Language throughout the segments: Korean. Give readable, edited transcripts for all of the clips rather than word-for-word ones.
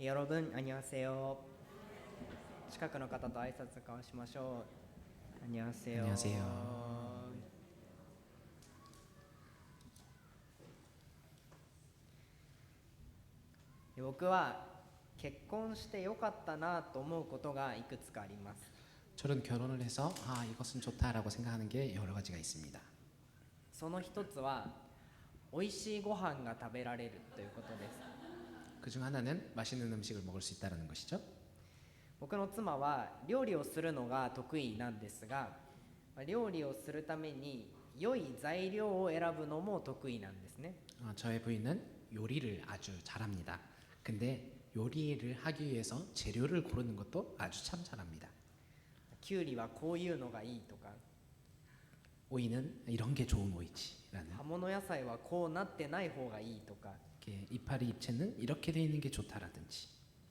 여러분 안녕하세요. 近くの方と挨拶交わしましょう。안녕하세요。 안녕하세요. 僕は結婚してよかったなと思うことがいくつかあります。 저는 결혼을 해서 이것은 좋다라고 생각하는 게 여러 가지가 있습니다. その一つは美味しいご飯が食べられるということです。 그중 하나는 맛있는 음식을 먹을 수 있다는 것이죠. 僕の妻は料理をするのが得意なんですが、料理をするために良い材料を選ぶのも得意なんですね。 저의 부인은 요리를 아주 잘합니다. 근데 요리를 하기 위해서 재료를 고르는 것도 아주 참 잘합니다. きゅうりはこういうのがいいとか、 오이는 이런 게 좋은 오이지라는, 葉物野菜はこうなってない方がいいとか、 이렇게 이파리 입체는 이렇게 돼 있는 게 좋다라든지,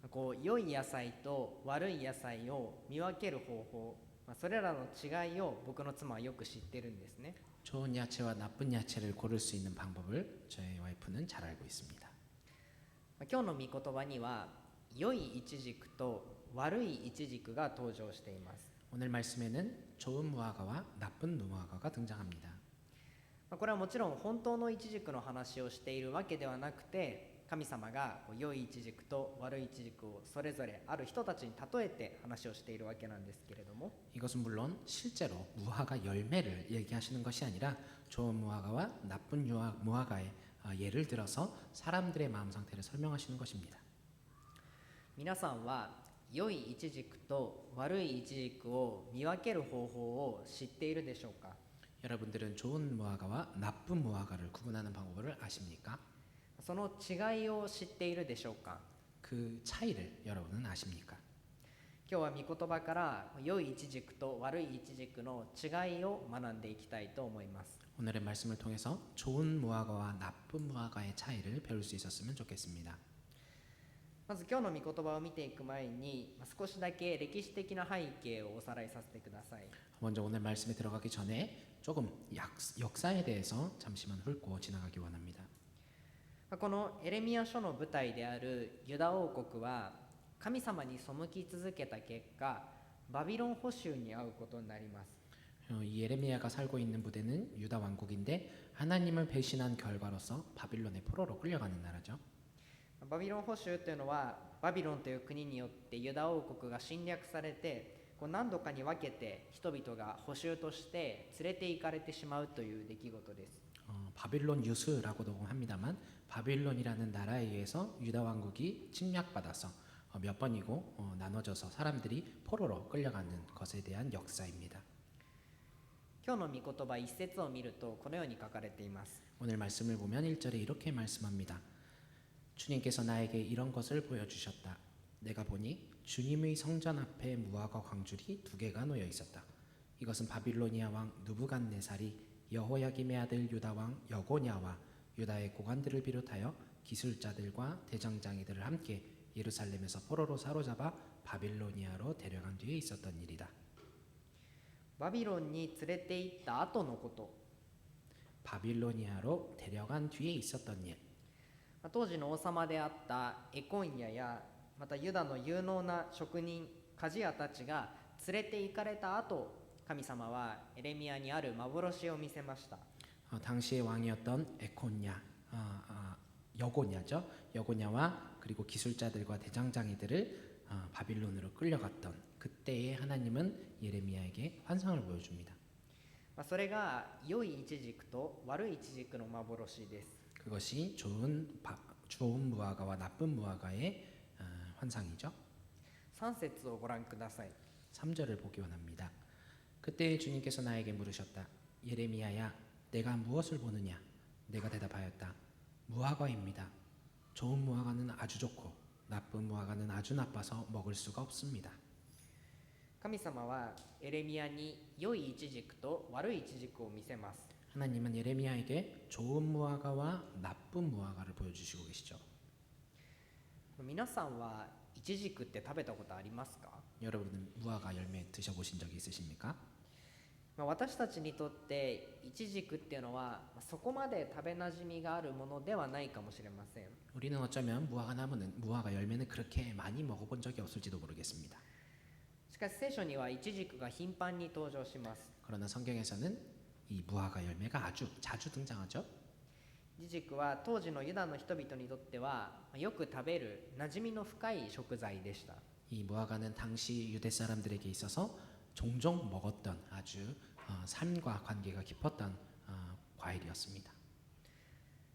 こう良い野菜と悪い野菜を見分ける方法、それらの違いを僕の妻はよく知ってるんですね。 좋은 야채와 나쁜 야채를 고를 수 있는 방법을 저희 와이프는 잘 알고 있습니다. 今日の御言葉には良いイチジクと悪いイチジクが登場しています。 오늘 말씀에는 좋은 무화과와 나쁜 무화과가 등장합니다. これはもちろん本当のイチジクの話をしているわけではなくて、神様が良いイチジクと悪いイチジクをそれぞれある人たちに例えて話をしているわけなんですけれども、 이것은 물론 실제로 무화과 열매를 얘기하시는 것이 아니라 좋은 무화과와 나쁜 무화과의 예를 들어서 사람들의 마음 상태를 설명하시는 것입니다. 皆さんは良いイチジクと悪いイチジクを見分ける方法を知っているでしょうか。 여러분들은 좋은 무화과와 나쁜 무화과를 구분하는 방법을 아십니까? その違いを知っているでしょうか。 그 차이를 여러분은 아십니까? 今日は御言葉から良いイチジクと悪いイチジクの違いを学んでいきたいと思います。 오늘의 말씀을 통해서 좋은 무화과와 나쁜 무화과의 차이를 배울 수 있었으면 좋겠습니다. まず今日の御言葉を見ていく前に少しだけ歴史的な背景をおさらいさせてください。 먼저 오늘 말씀에 들어가기 전에 조금 역사에 대해서 잠시만 훑고 지나가기 원합니다. このエレミヤ書の舞台であるユダ王国は神様に背き続けた結果、バビロン捕囚に遭うことになります。 이 예레미야가 살고 있는 부대는 유다 왕국인데 하나님을 배신한 결과로서 바빌론의 포로로 끌려가는 나라죠. バビロン捕囚というのはバビロンという国によってユダ王国が侵略されて、何度かに分けて人々が捕囚として連れて行かれてしまうという出来事です。 바빌론 유스라고도 합니다만 바빌론이라는 나라에 의해서 유다 왕국이 침략받아서 몇 번이고 나눠져서 사람들이 포로로 끌려가는 것에 대한 역사입니다. 今日の御言葉一節を見るとこのように書かれています。 오늘 말씀을 보면 1절에 이렇게 말씀합니다. 주님께서 나에게 이런 것을 보여주셨다. 내가 보니 주님의 성전 앞에 무화과 광줄이 2개가 놓여 있었다. 이것은 바빌로니아 왕 느부갓네살이 여호야김의 아들 유다 왕 여고냐와 유다의 고관들을 비롯하여 기술자들과 대장장이들을 함께 예루살렘에서 포로로 사로잡아 바빌로니아로 데려간 뒤에 있었던 일이다. バビロンに連れて行った後のこと。 바빌로니아로 데려간 뒤에 있었던 일. 当時の王様であったエコンヤやまたユダの有能な職人鍛冶屋たちが連れて行かれた後、神様はエレミヤにある幻を見せました。 당시의 왕이었던 에콘야, 여고냐죠. 여고냐와 그리고 기술자들과 대장장이들을 바빌론으로 끌려갔던 그때에 하나님은 예레미야에게 환상을 보여줍니다. それが良いイチジクと悪いイチジクの幻です。 그것이 좋은 무화과와 나쁜 무화과의 환상이죠. 3節をご覧ください。 3절을 보기 원합니다. 그때 주님께서 나에게 물으셨다. 예레미야야, 내가 무엇을 보느냐? 내가 대답하였다. 무화과입니다. 좋은 무화과는 아주 좋고 나쁜 무화과는 아주 나빠서 먹을 수가 없습니다. 神様はエレミヤに良いイチジクと悪いイチジクを見せます。 하나님은 예레미야에게 좋은 무화과와 나쁜 무화과를 보여주시고 계시죠. 皆さんはイチジクって食べたことありますか？ 여러분은 무화과 열매 드셔보신 적이 있으십니까? 私たちにとってイチジクっていうのはそこまで食べなじみがあるものではないかもしれません。 우리는 어쩌면 무화과 열매는 그렇게 많이 먹어본 적이 없을지도 모르겠습니다. しかし聖書にはイチジクが頻繁に登場します。 그러나 성경에서는 이 무화과 열매가 아주 자주 등장하죠. イチジクは当時のユダの人々にとってはよく食べる馴染みの深い食材でした。 이 무화과는 당시 유대 사람들에게 있어서 종종 먹었던 아주 삶과 관계가 깊었던 과일이었습니다.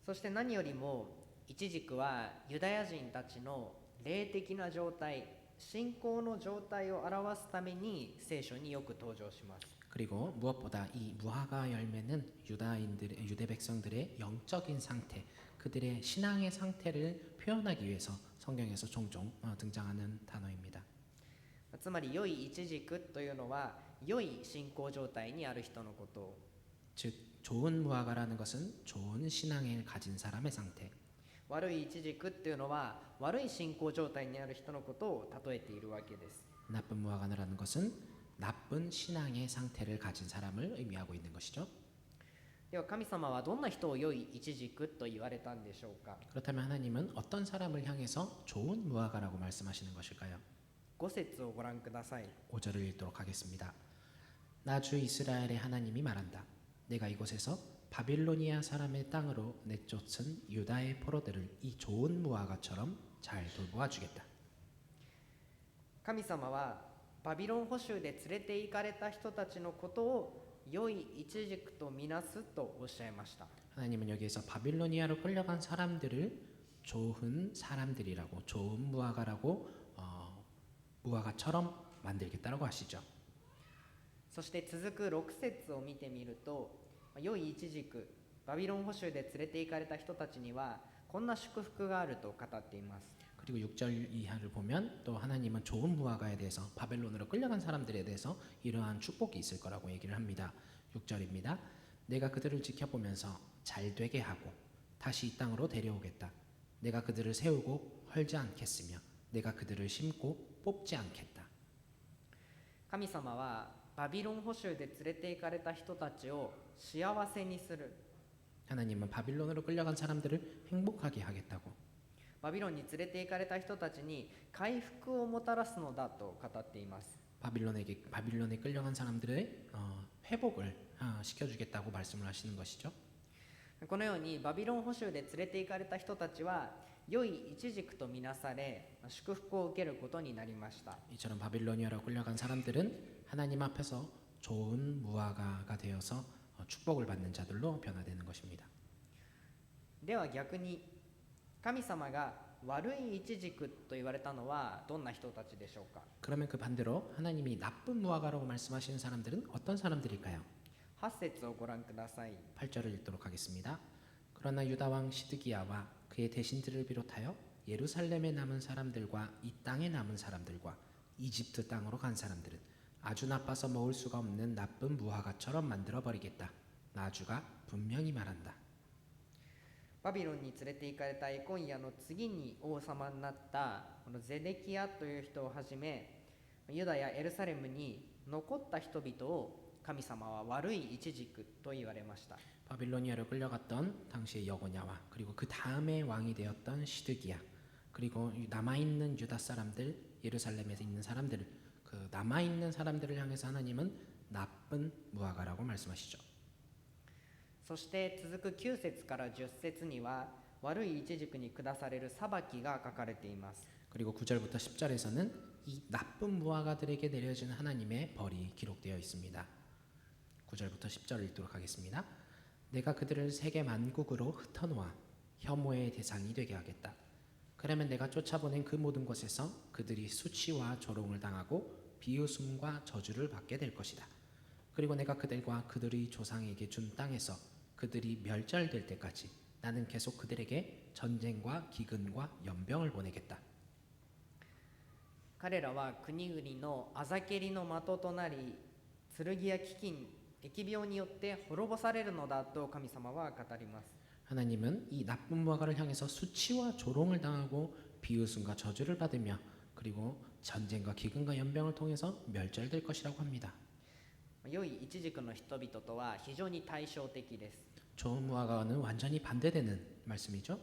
そして何よりもイチジクはユダヤ人たちの霊的な状態、信仰の状態を表すために聖書によく登場します。 그리고 무엇보다 이 무화과 열매는 유대 백성들의 영적인 상태, 그들의 신앙의 상태를 표현하기 위해서 성경에서 종종 등장하는 단어입니다. つまり良いイチジクというのは良い信仰状態にある人のことを、 즉 좋은 무화과라는 것은 좋은 신앙을 가진 사람의 상태, 悪いイチジクっていうのは悪い信仰状態にある人のことを例えているわけです。 나쁜 무화과라는 것은 나쁜 신앙의 상태를 가진 사람을 의미하고 있는 것이죠. では神様はどんな人を良いイチジクと言われたんでしょうか。 그렇다면 하나님은 어떤 사람을 향해서 좋은 무화과라고 말씀하시는 것일까요? 5節をご覧ください。 5절을 읽도록 하겠습니다. 나 주 이스라엘의 하나님이 말한다. 내가 이곳에서 바빌로니아 사람의 땅으로 내쫓은 유다의 포로들을 이 좋은 무화과처럼 잘 돌보아 주겠다. 神様はバビロン捕囚で連れて行かれた人たちのことを良いイチジクとみなすとおっしゃいました。 하나님은 여기에서 바빌로니아로 끌려간 사람들을 좋은 사람들이라고, 좋은 무화과라고, 무화과처럼 만들겠다라고 하시죠. そして続く6節を見てみると、良いイチジク、バビロン捕囚で連れて行かれた人たちにはこんな祝福があると語っています。 그리고 6절 이하를 보면 또 하나님은 좋은 무화과에 대해서, 바벨론으로 끌려간 사람들에 대해서 이러한 축복이 있을 거라고 얘기를 합니다. 6절입니다. 내가 그들을 지켜보면서 잘 되게 하고 다시 이 땅으로 데려오겠다. 내가 그들을 세우고 헐지 않겠으며 내가 그들을 심고 뽑지 않겠다. 神様はバビロン捕囚で連れて行かれた人たちを幸せにする、 하나님은 바빌론으로 끌려간 사람들을 행복하게 하겠다고, バビロンに連れて行かれた人たちに回復をもたらすのだと語っています。 바빌론에 끌려간 사람들의 회복을 시켜주겠다고 말씀을 하시는 것이죠. このようにバビロン捕囚で連れて行かれた人たちは良いイチジクとみなされ祝福を受けることになりました。 이처럼 바빌로니아로 끌려간 사람들은 하나님 앞에서 좋은 무화과가 되어서 축복을 받는 자들로 변화되는 것입니다. では逆に神様が悪いイチジクと言われたのはどんな人たちでしょうか。 그러면 그 반대로 하나님이 나쁜 무화과라고 말씀하시는 사람들은 어떤 사람들일까요? 8節をご覧ください。 8절을 읽도록 하겠습니다. 그러나 유다 왕 시드기야와 그의 대신들을 비롯하여 예루살렘에 남은 사람들과 이 땅에 남은 사람들과 이집트 땅으로 간 사람들은 아주 나빠서 먹을 수가 없는 나쁜 무화과처럼 만들어버리겠다. 나 주가 분명히 말한다. バビロンに連れて行かれたエコンヤの次に王様になったこのゼデキヤという人をはじめ、ユダやエルサレムに残った人々を神様は悪いイチジクと言われました。 바빌로니아로 끌려갔던 당시의 여고냐와 그리고 그 다음에 왕이 되었던 시드기야, 그리고 남아있는 유다 사람들, 예루살렘에 있는 사람들, 그 남아있는 사람들을 향해서 하나님은 나쁜 무화과라고 말씀하시죠. そして続く9節から10節には悪いイチジクに下される裁きが書かれています。 그리고 9절부터 10절에서는 이 나쁜 무화과들에게 내려지는 하나님의 벌이 기록되어 있습니다. 9절부터 10절을 읽도록 하겠습니다. 내가 그들을 세계 만국으로 흩어놓아 혐오의 대상이 되게 하겠다. 그러면 내가 쫓아보낸 그 모든 곳에서 그들이 수치와 조롱을 당하고 비웃음과 저주를 받게 될 것이다. 그리고 내가 그들과 그들의 조상에게 준 땅에서 그들이 멸절될 때까지 나는 계속 그들에게 전쟁과 기근과 연병을 보내겠다. 彼らは国々のあざけりの的となり、剣や飢饉、疫病によって滅ぼされるのだと神様は語ります。 하나님은 이 나쁜 무화과를 향해서 수치와 조롱을 당하고 비웃음과 저주를 받으며 그리고 전쟁과 기근과 연병을 통해서 멸절될 것이라고 합니다. 良いイチジクの人々とは非常に対照的です。 좋은 무화과와는 완전히 반대되는 말씀이죠.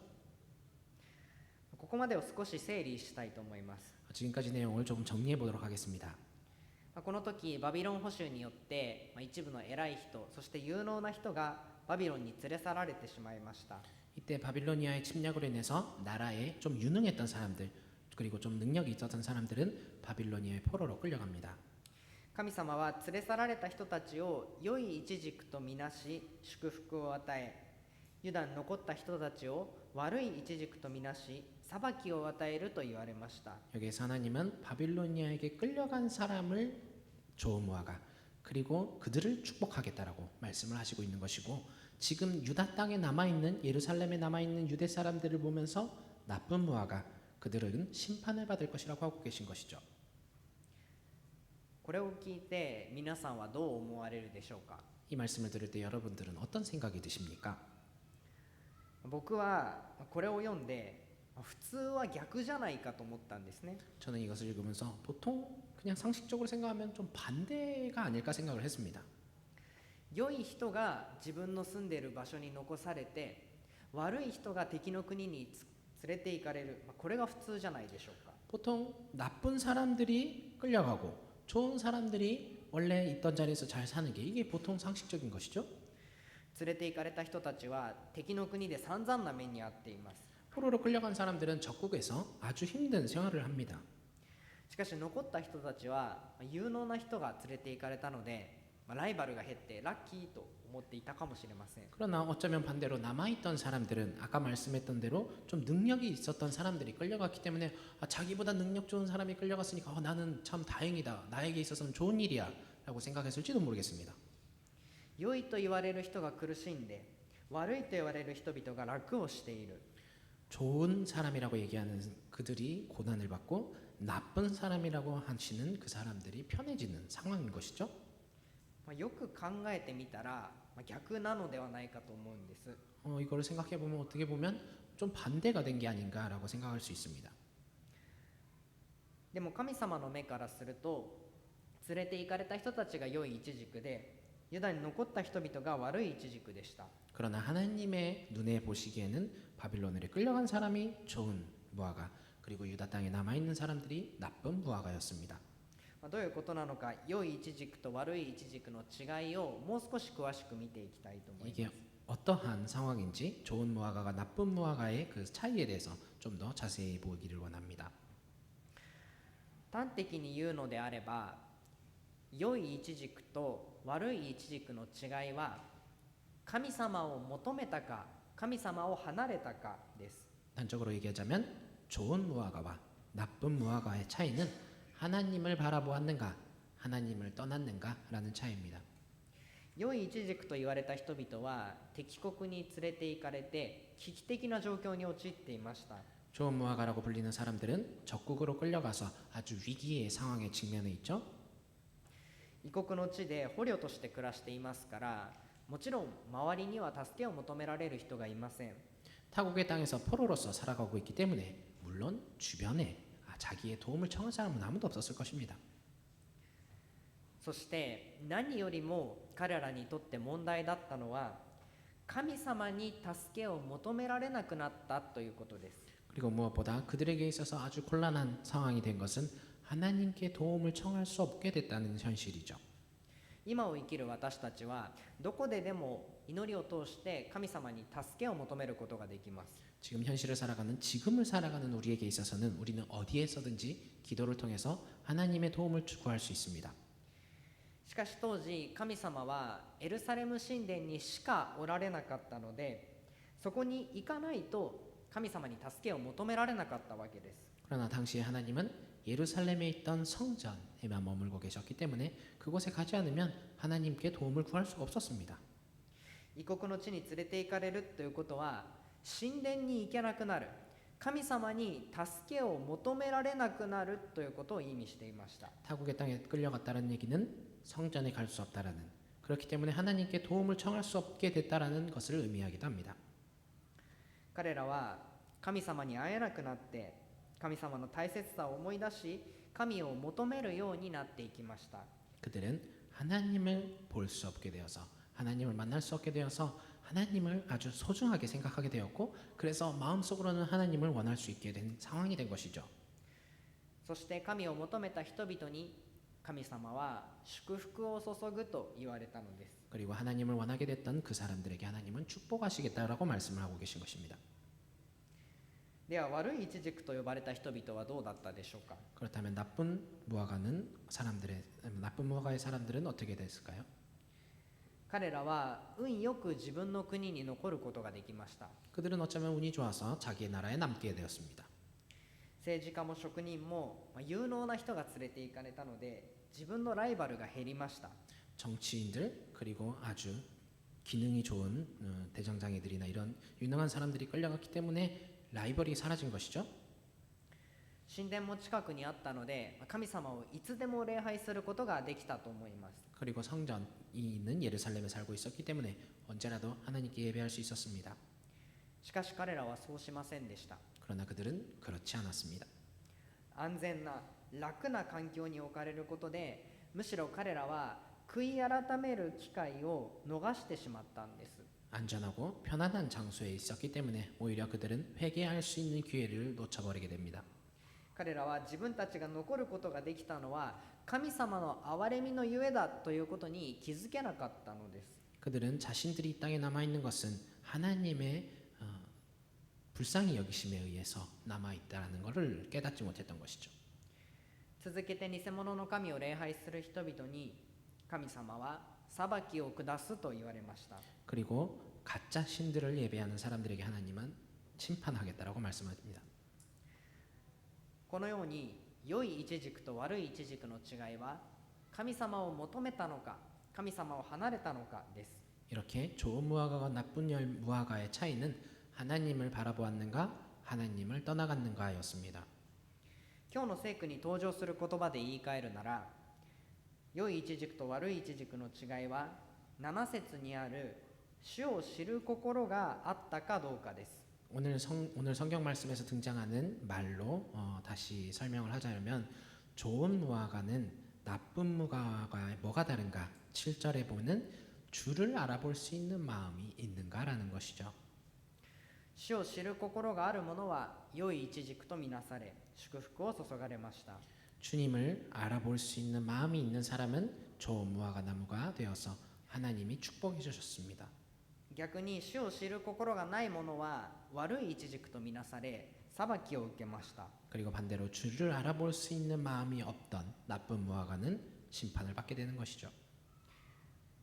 ここまでを少し整理したいと思います。 지금까지 내용을 조금 정리해 보도록 하겠습니다. この時バビロン捕囚によって一部の偉い人、そして有能な人がバビロンに連れ去られてしまいました。 이때 바빌로니아의 침략으로 인해서 나라에 좀 유능했던 사람들 그리고 좀 능력이 있었던 사람들은 바빌로니아의 포로로 끌려갑니다. 神様は連れ去られた人たちを良いイチジクとみなし祝福を与え、ユダに残った人たちを悪いイチジクとみなし裁きを与えると言われました。 여기에서 하나님은 바빌로니아에게 끌려간 사람을 좋은 무화과 그리고 그들을 축복하겠다라고 말씀을 하시고 있는 것이고, 지금 유다 땅에 남아있는 예루살렘에 남아있는 유대 사람들을 보면서 나쁜 무화과 그들은 심판을 받을 것이라고 하고 계신 것이죠. これを聞いて皆さんはどう思われるでしょうか。 이 말씀을 들을 때 여러분들은 어떤 생각이 드십니까? 僕はこれを読んで普通は逆じゃないかと思ったんですね。 저는 이것을 읽으면서 보통 그냥 상식적으로 생각하면 좀 반대가 아닐까 생각을 했습니다. 良い人が自分の住んでいる場所に残されて、悪い人が敵の国に連れて行かれる、これが普通じゃないでしょうか。 보통 나쁜 사람들이 끌려가고 좋은 사람들이 원래 있던 자리에서 잘 사는 게 이게 보통 상식적인 것이죠. 連れて行かれた人たちは敵の国で散々な目に遭っています。 포로로 끌려간 사람들은 적국에서 아주 힘든 생활을 합니다. しかし残った人たちは有能な人が連れて行かれたので、ライバルが減ってラッキーと思っていたかもしれません。 그러나 어쩌면 반대로 남아있던 사람들은 아까 말씀했던 대로 좀 능력이 있었던 사람들이 끌려갔기 때문에 자기보다 능력 좋은 사람이 끌려갔으니까 나는 참 다행이다, 나에게 있어서는 좋은 일이야 라고 생각했을지도 모르겠습니다. 良いと言われる人が苦しんで、悪いと言われる人々が楽をしている。 좋은 사람이라고 얘기하는 그들이 고난을 받고 나쁜 사람이라고 하시는 그 사람들이 편해지는 상황인 것이죠. よく考えてみたら逆なのではないかと思うんです。 이거를 생각해 보면 어떻게 보면 좀 반대가 된 게 아닌가라고 생각할 수 있습니다. でも神様の目からすると、連れて行かれた人たちが良いイチジクで、ユダに残った人々が悪いイチジクでした。 그러나 하나님의 눈에 보시기에는 바빌론으로 끌려간 사람이 좋은 무화과 그리고 유다 땅에 남아있는 사람들이 나쁜 무화과였습니다. どういうことなのか、良いイチジクと悪いイチジクの違いをもう少し詳しく見ていきたいと思います。 이게 어떠한 상황인지 좋은 무화과가 나쁜 무화과의 그 차이에 대해서 좀 더 자세히 보기를 원합니다. 端的に言うのであれば、良いイチジクと悪いイチジクの違いは神様を求めたか神様を離れたかです。 단적으로 얘기하자면 좋은 무화과와 나쁜 무화과의 차이는 하나님을 바라보았는가 하나님을 떠났는가라는 차이입니다. 良いイチジクと言われた人々は敵国に連れて行かれて危機的な状況に陥っていました。 좋은 무화과라고 불리는 사람들은 적국으로 끌려가서 아주 위기의 상황에 직면해 있죠. 異国の地で捕虜として暮らしていますから、もちろん周りには助けを求められる人がいません。 타국의 땅에서 포로로서 살아가고 있기 때문에 물론 주변에 자기의 도움을 청할 사람은 아무도 없었을 것입니다. そして何よりも彼らにとって問題だったのは、神様に助けを求められなくなったということです。 그리고 무엇보다 그들에게 있어서 아주 곤란한 상황이 된 것은 하나님께 도움을 청할 수 없게 됐다는 현실이죠. 今を生きる私たちはどこででも祈りを通して神様に助けを求めることができます。 지금 현실을 살아가는 지금을 살아가는 우리에게 있어서는 우리는 어디에서든지 기도를 통해서 하나님의 도움을 구할 수 있습니다. しかし当時神様はエルサレム神殿にしかおられなかったので、そこに行かないと神様に助けを求められなかったわけです。 그러나 당시에 하나님은 예루살렘에 있던 성전에만 머물고 계셨기 때문에 그곳에 가지 않으면 하나님께 도움을 구할 수가 없었습니다. 異国の地に連れて行かれるということは、神殿に行けなくなる、神様に助けを求められなくなるということを意味していました。 타국의 땅에 끌려갔다는 얘기는 성전에 갈 수 없다라는, 그렇기 때문에 하나님께 도움을 청할 수 없게 됐다라는 것을 의미하기도 합니다. 彼らは神様に会えなくなって神様の大切さを思い出し、神を求めるようになっていきました。 그들은 하나님을 볼 수 없게 되어서 하나님을 만날 수 없게 되어서 하나님을 아주 소중하게 생각하게 되었고 그래서 마음속으로는 하나님을 원할 수 있게 된 상황이 된 것이죠. そして神を求めた人々に神様は祝福を注ぐと言われたのです。 그리고 하나님을 원하게 됐던 그 사람들에게 하나님은 축복하시겠다라고 말씀을 하고 계신 것입니다. では悪いイチジクと呼ばれた人々はどうだったでしょうか。 그렇다면 나쁜 무화과의 사람들은 어떻게 됐을까요? 彼らは運よく自分の国に残ることができました。 그들은 어쩌면 운이 좋아서 자기의 나라에 남게 되었습니다. 政治家も職人も有能な人が連れて行かれたので自分のライバルが減りました。 정치인들 그리고 아주 기능이 좋은 대장장이들이나 이런 유능한 사람들이 끌려갔기 때문에 라이벌이 사라진 것이죠. 神殿も近くにあったので神様をいつでも礼拝することができたと思います。 그리고 성전이 있는 예루살렘에 살고 있었기 때문에 언제라도 하나님께 예배할 수 있었습니다. しかし彼らはそうしませんでした。 그러나 그들은 그렇지 않았습니다. 安全な楽な環境に置かれることでむしろ彼らは悔い改める機会を逃してしまったんです。 안전하고 편안한 장소에 있었기 때문에 오히려 그들은 회개할 수 있는 기회를 놓쳐버리게 됩니다. 彼らは自分たちが残ることができたのは神様の憐れみのゆえだということに気づけなかったのです。 그들은 자신들이 이 땅에 남아있는 것은 하나님의 불쌍히 여기심에 의해서 남아있다는 것을 깨닫지 못했던 것이죠. 続けて偽物の神を礼拝する人々に神様は裁きを下すと言われました。 그리고 가짜 신들을 예배하는 사람들에게 하나님은 심판하겠다라고 말씀합니다. このように良いイチジクと悪いイチジクの違いは神様を求めたのか神様を離れたのかです。 이렇게 좋은 무화과와 나쁜 무화과의 차이는 하나님을 바라보았는가 하나님을 떠나갔는가였습니다. 今日の聖句に登場する言葉で言い換えるなら良いイチジクと悪いイチジクの違いは7節にある主を知る心があったかどうかです。 오늘 성경 말씀에서 등장하는 말로 다시 설명을 하자면 좋은 무화과는 나쁜 무화과에 뭐가 다른가 7절에 보면 주를 알아볼 수 있는 마음이 있는가라는 것이죠. 主を知る心がある者は良いイチジクとみなされ祝福を注がれました。 주님을 알아볼 수 있는 마음이 있는 사람은 좋은 무화과 나무가 되어서 하나님이 축복해 주셨습니다. 逆に主を知る心がない者は悪いイチジクとみなされ裁きを受けました。 그리고 반대로 주를 알아볼 수 있는 마음이 없던 나쁜 무화과는 심판을 받게 되는 것이죠.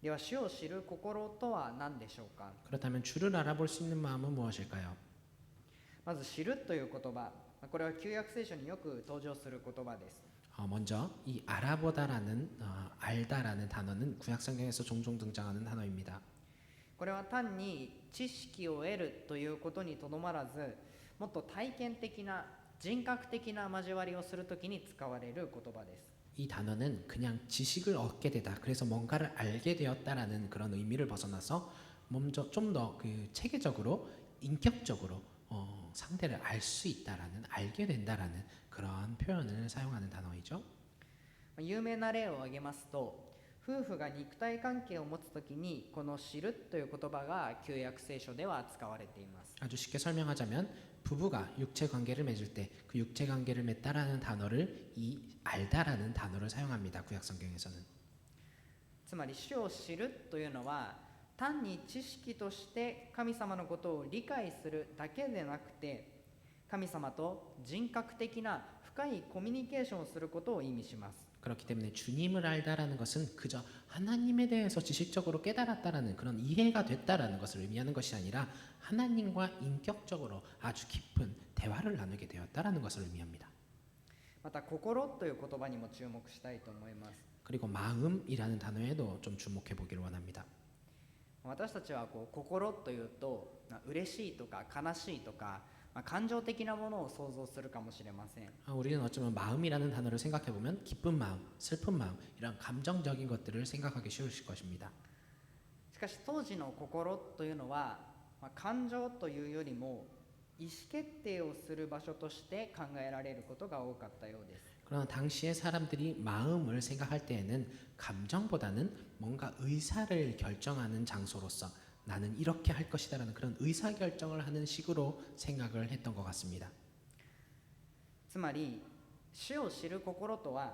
では主を知る心とは何でしょうか。 그렇다면 주를 알아볼 수 있는 마음은 무엇일까요? まず知るという言葉、これは旧約聖書によく登場する言葉です。 먼저 이 알아보다라는 알다라는 단어는 구약 성경에서 종종 등장하는 단어입니다. これは単に知識を得るということにとどまらずもっと体験的な人格的な交わりをするときに使われる言葉です。 이 단어는 그냥 지식을 얻게 되다 그래서 뭔가를 알게 되었다라는 그런 의미를 벗어나서 먼저 좀 더 그 체계적으로 인격적으로 상대를 알 수 있다라는 알게 된다라는 그런 표현을 사용하는 단어이죠. 有名な例を挙げますと夫婦が肉体関係を持つときにこの知るという言葉が旧約聖書では使われています。 아주 쉽게 설명하자면 부부가 육체 관계를 맺을 때 그 육체 관계를 맺다라는 단어를 이 알다라는 단어를 사용합니다. 구약 성경에서는. つまり主を知るというのは単に知識として神様のことを理解するだけでなくて神様と人格的な深いコミュニケーションをすることを意味します。 그렇기 때문에 주님을 알다라는 것은 그저 하나님에 대해서 지식적으로 깨달았다라는 그런 이해가 됐다라는 것을 의미하는 것이 아니라 하나님과 인격적으로 아주 깊은 대화를 나누게 되었다라는 것을 의미합니다. また心という言葉にも注目したいと思います。 그리고 마음이라는 단어에도 좀 주목해 보기를 원합니다. 私たちは心というと嬉しいとか悲しいとか感情的なものを想像するかもしれません。 우리는 어쩌면 마음이라는 단어를 생각해 보면 기쁜 마음, 슬픈 마음 이런 감정적인 것들을 생각하기 쉬우실 것입니다. しかし当時の心というのは感情というよりも意思決定をする場所として考えられることが多かったようです。 그러나 당시의 사람들이 마음을 생각할 때에는 감정보다는 뭔가 의사를 결정하는 장소로서 나는 이렇게 할 것이다라는 그런 의사결정을 하는 식으로 생각을 했던 것 같습니다. つまり主を知る心とは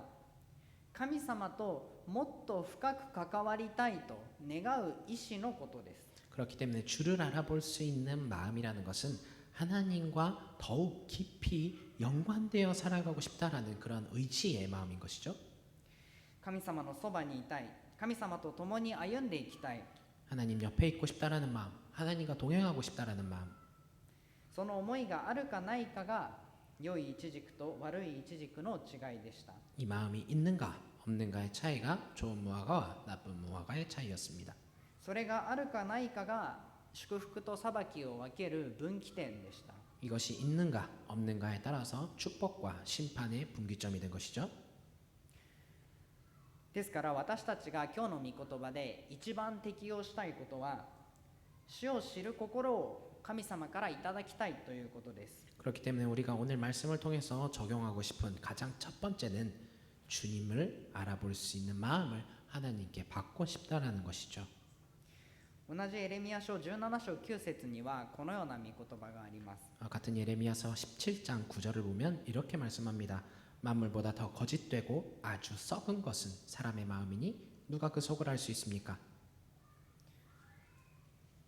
神様ともっと深く関わりたいと願う意志のことです。 그렇기 때문에 주를 알아볼 수 있는 마음이라는 것은 하나님과 더욱 깊이 연관되어 살아가고 싶다라는 그런 의지의 마음인 것이죠. 神様のそばにいたい、神様と共に歩んでいきたい、 하나님 옆에 있고 싶다라는 마음, 하나님과 동행하고 싶다라는 마음. その思いがあるかないかが良いイチジクと悪いイチジクの違いでした。 이 마음이 있는가 없는가의 차이가 좋은 무화과와 나쁜 무화과의 차이였습니다. それがあるかないかが祝福と裁きを分ける分岐点でした。 이것이 있는가 없는가에 따라서 축복과 심판의 분기점이 된 것이죠. ですから私たちが今日の御言葉で一番適用したいことは、主を知る心を神様からいただきたいということです。 그렇기 때문에 우리가 오늘 말씀을 통해서 적용하고 싶은 가장 첫 번째는 주님을 알아볼 수 있는 마음을 하나님께 받고 싶다라는 것이죠. 同じエレミヤ書17章9節にはこのような御言葉があります。 같은 예레미야서 17장 9절을 보면 이렇게 말씀합니다. 만물보다 더 거짓되고 아주 썩은 것은 사람의 마음이니 누가 그 속을 알 수 있습니까?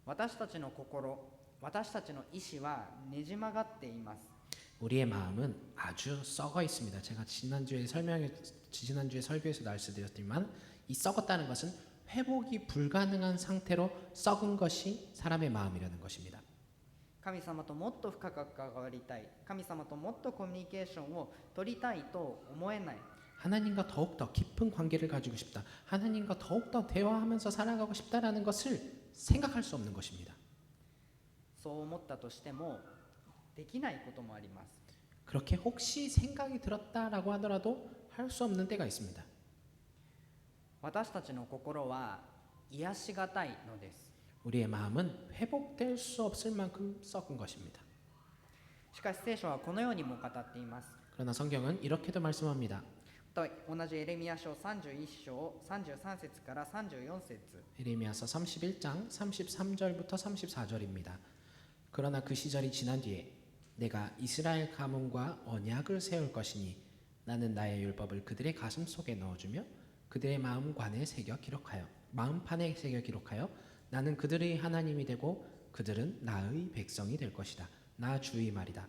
私たちの心、私たちの意志はねじ曲がっています。 우리의 마음은 아주 썩어 있습니다. 제가 지난주에 설교에서 말씀드렸지만 이 썩었다는 것은 회복이 불가능한 상태로 썩은 것이 사람의 마음이라는 것입니다. 神様ともっと深く関わりたい、神様ともっとコミュニケーションを取りたいと思えない。 하나님과 더욱더 깊은 관계를 가지고 싶다. 하나님과 더욱더 대화하면서 살아가고 싶다라는 것을 생각할 수 없는 것입니다. そう思ったとしてもできないこともあります。 그렇게 혹시 생각이 들었다라고 하더라도 할 수 없는 때가 있습니다. 私たちの心は癒しがたいのです。 우리의 마음은 회복될 수 없을 만큼 썩은 것입니다. しかし聖書はこのようにも語っています。 그러나 성경은 이렇게도 말씀합니다. 同じエレミヤ書31章33節から34節 예레미야서 31장 33절부터 34절입니다. 그러나 그 시절이 지난 뒤에 내가 이스라엘 가문과 언약을 세울 것이니 나는 나의 율법을 그들의 가슴 속에 넣어주며 그들의 마음판에 새겨 기록하여 나는 그들의 하나님이 되고 그들은 나의 백성이 될 것이다. 나 주의 말이다.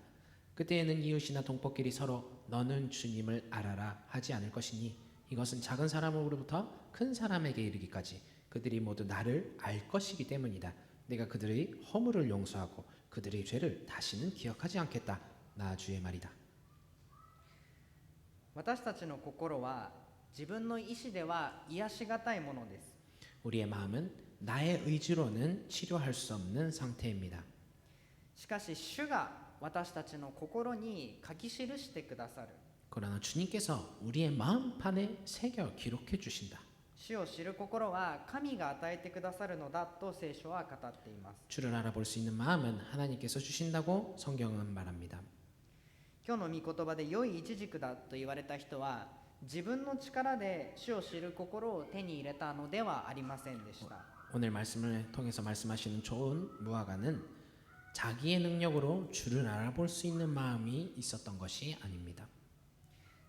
그때에는 이웃이나 동포끼리 서로 너는 주님을 알아라 하지 않을 것이니 이것은 작은 사람으로부터 큰 사람에게 이르기까지 그들이 모두 나를 알 것이기 때문이다. 내가 그들의 허물을 용서하고 그들의 죄를 다시는 기억하지 않겠다. 나 주의 말이다. 私たちの心は自分の意志では癒しがたいものです。 우리의 마음은 나의 의지로는 치료할 수 없는 상태입니다. しかし主が私たちの心に書き記してくださる。 그러나 주님께서 우리의 마음판에 새겨 기록해 주신다. 主を知る心は神が与えてくださるのだと聖書は語っています。 주를 알아볼 수 있는 마음은 하나님께서 주신다고 성경은 말합니다. 今日の御言葉で良いイチジクだと言われた人は自分の力で主を知る心を手に入れたのではありませんでした。 오늘 말씀을 통해서 말씀하시는 좋은 무화과는 자기의 능력으로 주를 알아볼 수 있는 마음이 있었던 것이 아닙니다.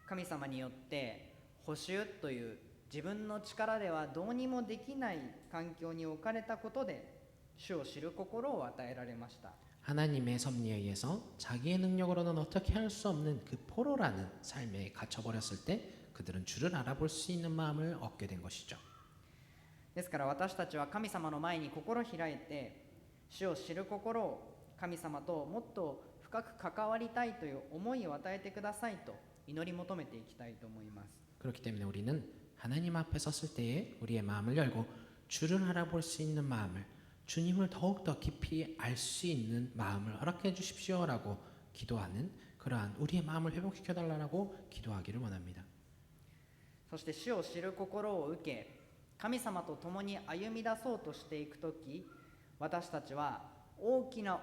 神様によって補修という自分の力ではどうにもできない環境に置かれたことで主を知る心を与えられました。 하나님의 섭리에 의해서 자기의 능력으로는 어떻게 할 수 없는 그 포로라는 삶에 갇혀버렸을 때 그들은 주를 알아볼 수 있는 마음을 얻게 된 것이죠. ですから私たちは神様の前に心を開いて主を知る心を神様ともっと深く関わりたいという思いを与えてくださいと祈り求めていきたいと思います。 그렇기 때문에 우리는 하나님 앞에 섰을 때에 우리의 마음을 열고 주를 알아볼 수 있는 마음을 주님을 더욱더 깊이 알 수 있는 마음을 허락해 주십시오라고 기도하는 그러한 우리의 마음을 회복시켜 달라고 기도하기를 원합니다. そして主を知る心を受け神様と共に歩み出そうとしていくとき私たちは大きな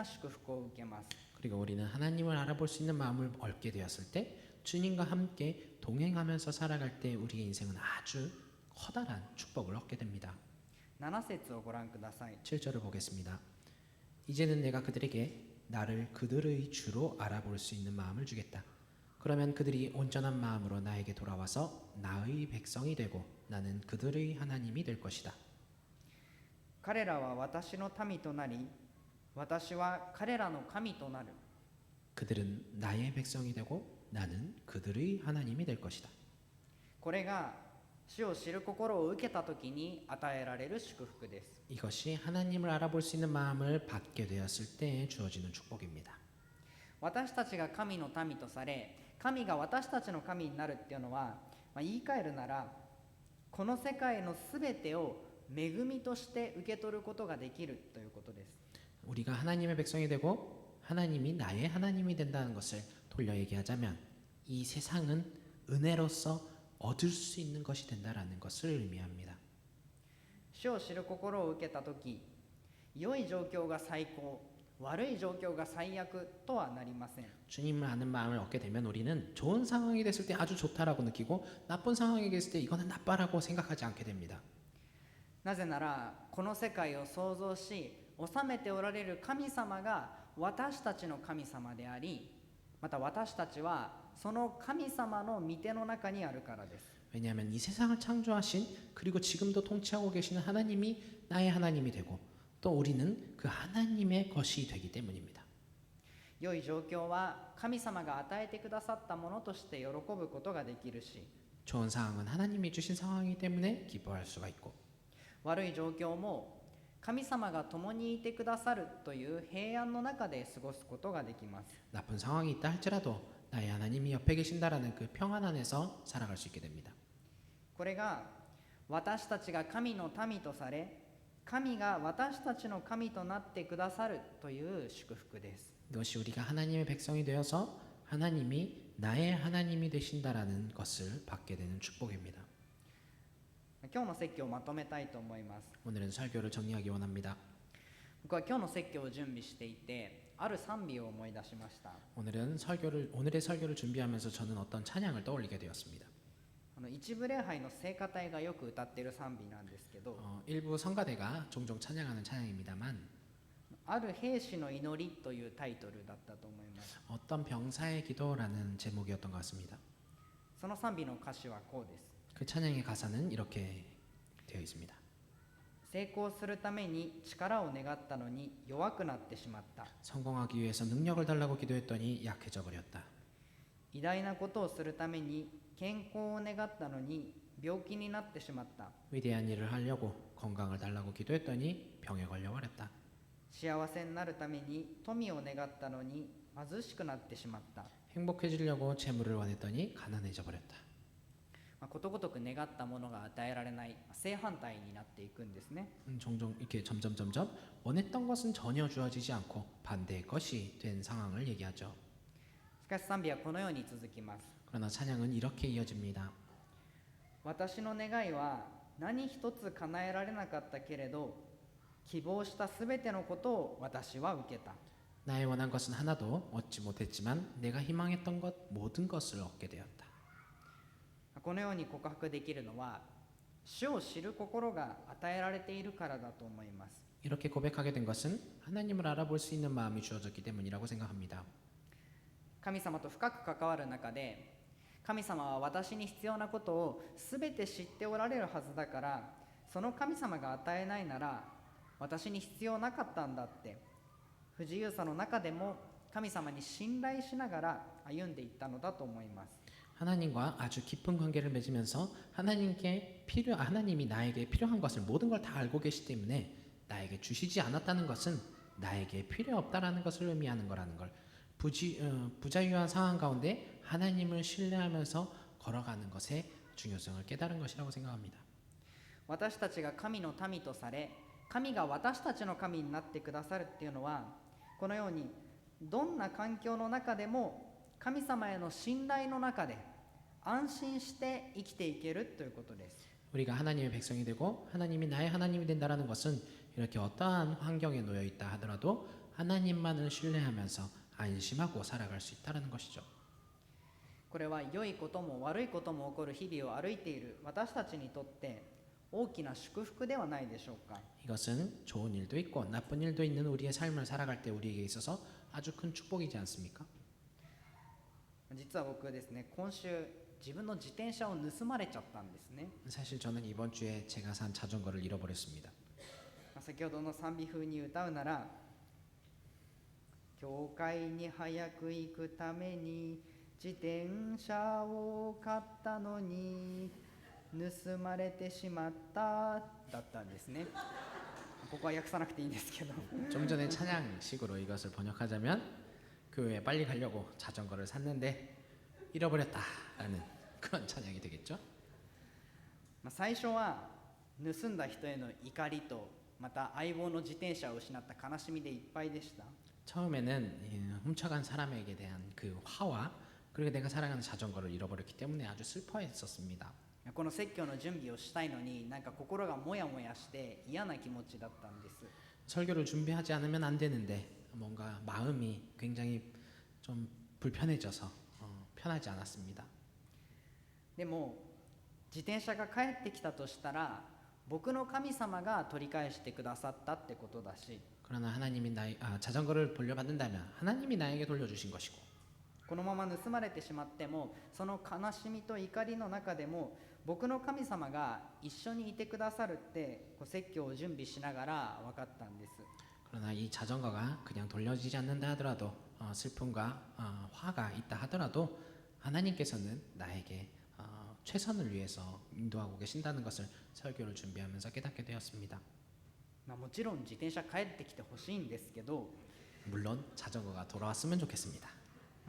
祝福を受けます。 그리고 우리는 하나님을 알아볼 수 있는 마음을 얻게 되었을 때 주님과 함께 동행하면서 살아갈 때 우리의 인생은 아주 커다란 축복을 얻게 됩니다. 7節をご覧ください。 7절을 보겠습니다. 이제는 내가 그들에게 나를 그들의 주로 알아볼 수 있는 마음을 주겠다. 그러면 그들이 온전한 마음으로 나에게 돌아와서 나의 백성이 되고 나는 그들의 하나님이 될 것이다. 彼らは私の民となり、私は彼らの神となる。 그들은 나의 백성이 되고 나는 그들의 하나님이 될 것이다. これが主を知る心を受けたときに与えられる祝福です。 이것이 하나님을 알아볼 수 있는 마음을 받게 되었을 때 주어지는 축복입니다. 私たちが神の民とされ、神が私たちの神になるっていうのは、言い換えるなら、この世界のすべてを恵みとして受け取ることができるということです。 우리가 하나님의 백성이 되고 하나님이 나의 하나님이 된다는 것을 돌려 얘기하자면 이 세상은 은혜로서 얻을 수 있는 것이 된다라는 것을 의미합니다. 主を知る心を受けたとき、良い状況が最高、悪い状況が最悪とはなりません。 주님을 아는 마음을 얻게 되면 우리는 좋은 상황이 됐을 때 아주 좋다라고 느끼고 나쁜 상황이 됐을 때 이거는 나빠라고 생각하지 않게 됩니다. なぜなら、この世界を創造し、治めておられる神様が私たちの神様であり、また私たちはその神様の御手の中にあるからです。 왜냐하면 이 세상을 창조하신 그리고 지금도 통치하고 계시는 하나님이 나의 하나님이 되고 또 우리는 그 하나님의 것이 되기 때문입니다. 良い状況は神様が与えてくださったものとして喜ぶことができるし、 좋은 상황은 하나님이 주신 상황이기 때문에 기뻐할 수가 있고 悪い状況も神様が共にいてくださるという平安の中で過ごすことができます。 나쁜 상황이 있다 할지라도 나의 하나님이 옆에 계신다라는 그 평안 안에서 살아갈 수 있게 됩니다. これが私たちが神の民とされ、神が私たちの神となってくださるという祝福です。 이것이 우리가 하나님의 백성이 되어서 하나님이 나의 하나님이 되신다라는 것을 받게 되는 축복입니다. 今日の説教をまとめたいと思います。 오늘은 설교를 정리하기 원합니다. 僕は今日の説教を準備していて、ある賛美を思い出しました。 오늘의 설교를 준비하면서 저는 어떤 찬양을 떠올리게 되었습니다. 一部礼拝の聖歌隊がよく歌っている賛美なんですけど、 일부 성가대가 종종 찬양하는 찬양입니다만 ある兵士の祈りというタイトルだったと思います。 어떤 병사의 기도라는 제목이었던 것 같습니다. その賛美の歌詞はこうです。 그 찬양의 가사는 이렇게 되어 있습니다. 成功するために力を願ったのに弱くなってしまった。 성공하기 위해서 능력을 달라고 기도했더니 약해져 버렸다. 偉大なことをするために健康を願ったのに病気になってしまった。 위대한 일을 하려고 건강을 달라고 기도했더니 병에 걸려버렸다. 幸せになるために富を願ったのに貧しくなってしまった。 행복해지려고 재물을 원했더니 가난해져 버렸다. ことごとく願ったものが与えられない正反対になっていくんですね。 종종 이렇게 점점 원했던 것은 전혀 주어지지 않고 반대의 것이 된 상황을 얘기하죠. しかし賛美はこのように続きます。 그러나 찬양은 이렇게 이어집니다. 私の願いは何一つ叶えられなかったけれど、希望したすべてのことを私は受けた。 나의 원한 것은 하나도 얻지 못했지만 내가 희망했던 것 모든 것을 얻게 되었다. このように告白できるのは、主を知る心が与えられているからだと思います。 이렇게 고백하게 된 것은 하나님을 알아볼 수 있는 마음이 주어졌기 때문이라고 생각합니다. 神様と深く関わる中で、神様は私に必要なことをすべて知っておられるはずだから、その神様が与えないなら私に必要なかったんだって、不自由さの中でも神様に信頼しながら歩んでいったのだと思います。 하나님과 아주 깊은 관계를 맺으면서 하나님이 나에게 필요한 것을 모든 걸 다 알고 계시기 때문에 나에게 주시지 않았다는 것은 나에게 필요 없다라는 것을 의미하는 거라는 걸 부자유한 상황 가운데 하나님을 신뢰하면서 걸어가는 것의 중요성을 깨달은 것이라고 생각합니다. 私たちが神の民とされ、神が私たちの神になってくださるっていうのは、このようにどんな環境の中でも神様への信頼の中で安心して生きていけるということです。 우리가 하나님의 백성이 되고 하나님이 나의 하나님이 된다는 것은 이렇게 어떠한 환경에 놓여 있다 하더라도 하나님만을 신뢰하면서 안심하고 살아갈 수 있다는 것이죠. これは良いことも悪いことも起こる日々を歩いている私たちにとって大きな祝福ではないでしょうか。 이것은 좋은 일도 있고 나쁜 일도 있는 우리의 삶을 살아갈 때 우리에게 있어서 아주 큰 축복이지 않습니까? 実は僕ですね、今週自分の自転車を盗まれちゃったんですね。 사실 저는 이번 주에 제가 산 자전거를 잃어버렸습니다. 先ほどの賛美風に歌うなら、教会に早く行くために自転車を買ったのに盗まれてしまっただったんですね。ここは訳さなくていいんですけど、 좀 전에 찬양식으로 이것을 번역하자면 교회에 빨리 가려고 자전거를 샀는데 잃어버렸다라는 그런 찬양이 되겠죠. 最初は盗んだ人への怒りと、また相棒の自転車を失った悲しみでいっぱいでした。 처음에는 훔쳐간 사람에게 대한 그 화와 그리고 내가 사랑하는 자전거를 잃어버렸기 때문에 아주 슬퍼했었습니다. この説教の準備をしたいのになんか心がモヤモヤして嫌な気持ちだったんです。 설교를 준비하지 않으면 안 되는데 뭔가 마음이 굉장히 좀 불편해져서 편하지 않았습니다. でも自転車が帰ってきたとしたら僕の神様が取り返してくださったってことだし、 그러나 하나님이 자전거를 돌려받는다면 하나님이 나에게 돌려주신 것이고 このまま盗まれてしまってもその悲しみと怒りの中でも僕の神様が一緒にいてくださるって説教を準備しながら分かったんです。 그러나 이 자전거가 그냥 돌려지지 않는다 하더라도 슬픔과 화가 있다 하더라도 하나님께서는 나에게 최선을 위해서 인도하고 계신다는 것을 설교를 준비하면서 깨닫게 되었습니다. もちろん自転車帰ってきてほしいんですけど、 물론 자전거가 돌아왔으면 좋겠습니다.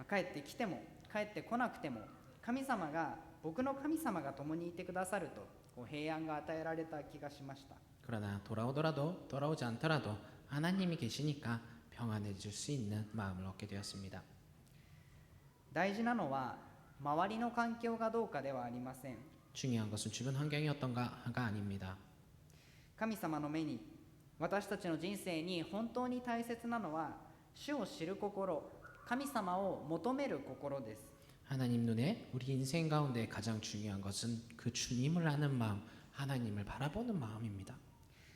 帰ってきても帰ってこなくても神様が僕の神様が共にいてくださると平安が与えられた気がしました。 그러나 돌아오더라도 돌아오지 않더라도 하나님이 계시니까 평안해질 수 있는 마음을 얻게 되었습니다. 大事なのは周りの環境がどうかではありません。 중요한 것은 주변 환경이 어떤가가 아닙니다. 神様の目に私たちの人生に本当に大切なのは主を知る心、神様を求める心です。 하나님 눈에 우리 인생 가운데 가장 중요한 것은 그 주님을 아는 마음, 하나님을 바라보는 마음입니다.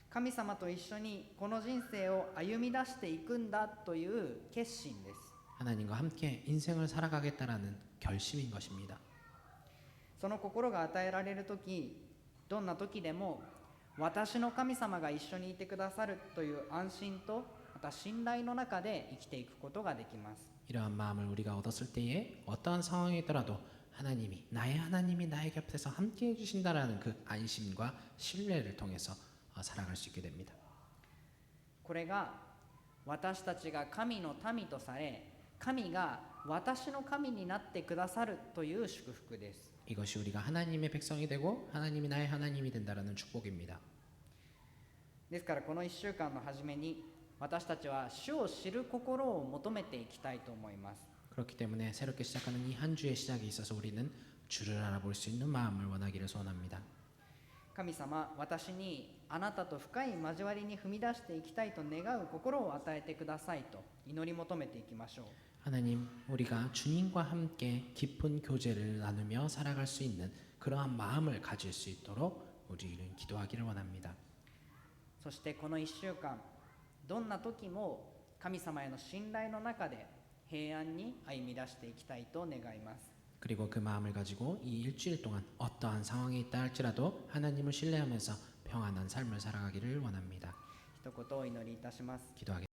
神様と一緒にこの人生を歩み出していくんだという決心です。 하나님과 함께 인생을 살아가겠다라는 결심인 것입니다. その心が与えられるとき、どんな時でも私の神様が一緒にいてくださるという安心とまた信頼の中で生きていくことができます。 이러한 마음을 우리가 얻었을 때에 어떠한 상황이더라도 나의 하나님이 나의 곁에서 함께 해주신다라는 그 안심과 신뢰를 통해서 살아갈 수 있게 됩니다. これが私たちが神の民とされ、神が私の神になってくださるという祝福です。 이것이 우리가 하나님의 백성이 되고 하나님이 나의 하나님이 된다라는 축복입니다. ですからこの1週間の初めに私たちは主を知る心を求めていきたいと思います。 그렇기 때문에 새롭게 시작하는 이 한 주의 시작에 있어서 우리는 주를 알아볼 수 있는 마음을 원하기를 소원합니다. 神様、私にあなたと深い交わりに踏み出していきたいと願う心を与えてくださいと祈り求めていきましょう。 하나님, 우리가 주님과 함께 깊은 교제를 나누며 살아갈 수 있는 그러한 마음을 가질 수 있도록 우리는 기도하기를 원합니다. そしてこの1週間、どんな時も神様への信頼の中で平安に歩み出していきたいと願います。 그리고 그 마음을 가지고 이 일주일 동안 어떠한 상황이 있다 할지라도 하나님을 신뢰하면서 평안한 삶을 살아가기를 원합니다. 一言お祈りいたします。 기도하겠습니다.